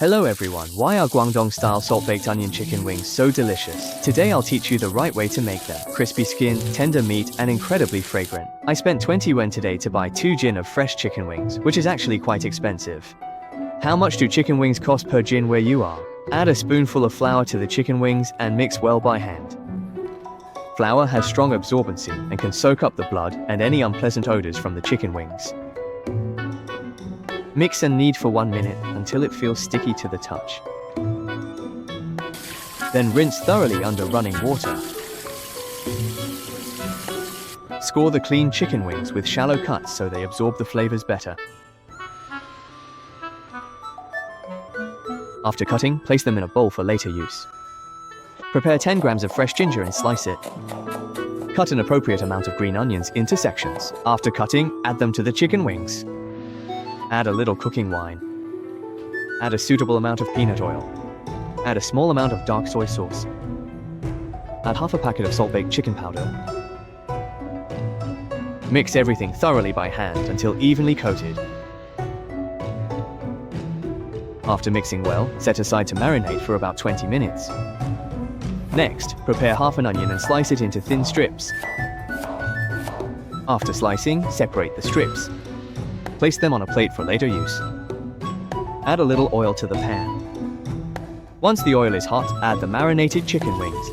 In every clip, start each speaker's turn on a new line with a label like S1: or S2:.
S1: Hello everyone, why are Guangdong-style salt-baked onion chicken wings so delicious? Today I'll teach you the right way to make them. Crispy skin, tender meat, and incredibly fragrant. I spent 20 yuan today to buy 2 jin of fresh chicken wings, which is actually quite expensive. How much do chicken wings cost per jin where you are? Add a spoonful of flour to the chicken wings and mix well by hand. Flour has strong absorbency and can soak up the blood and any unpleasant odors from the chicken wings. Mix and knead for 1 minute until it feels sticky to the touch. Then rinse thoroughly under running water. Score the clean chicken wings with shallow cuts so they absorb the flavors better. After cutting, place them in a bowl for later use. Prepare 10 grams of fresh ginger and slice it. Cut an appropriate amount of green onions into sections. After cutting, add them to the chicken wings. Add a little cooking wine. Add a suitable amount of peanut oil. Add a small amount of dark soy sauce. Add half a packet of salt-baked chicken powder. Mix everything thoroughly by hand until evenly coated. After mixing well, set aside to marinate for about 20 minutes. Next, prepare half an onion and slice it into thin strips. After slicing, separate the strips. Place them on a plate for later use. Add a little oil to the pan. Once the oil is hot, add the marinated chicken wings.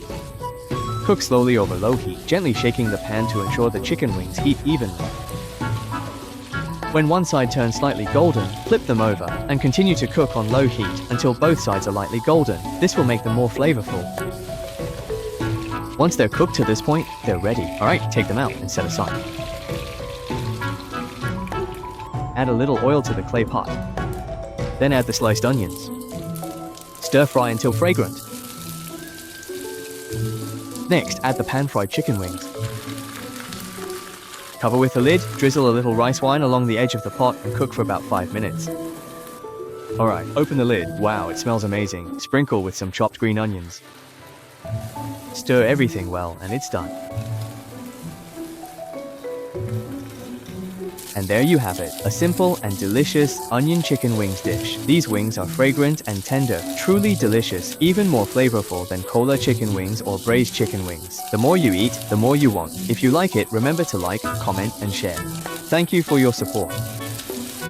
S1: Cook slowly over low heat, gently shaking the pan to ensure the chicken wings heat evenly. When one side turns slightly golden, flip them over and continue to cook on low heat until both sides are lightly golden. This will make them more flavorful. Once they're cooked to this point, they're ready. Alright, take them out and set aside. Add a little oil to the clay pot. Then add the sliced onions. Stir fry until fragrant. Next, add the pan-fried chicken wings. Cover with a lid, drizzle a little rice wine along the edge of the pot and cook for about 5 minutes. Alright, open the lid. Wow, it smells amazing. Sprinkle with some chopped green onions. Stir everything well and it's done. And there you have it, a simple and delicious onion chicken wings dish. These wings are fragrant and tender, truly delicious, even more flavorful than cola chicken wings or braised chicken wings. The more you eat, the more you want. If you like it, remember to like, comment, and share. Thank you for your support.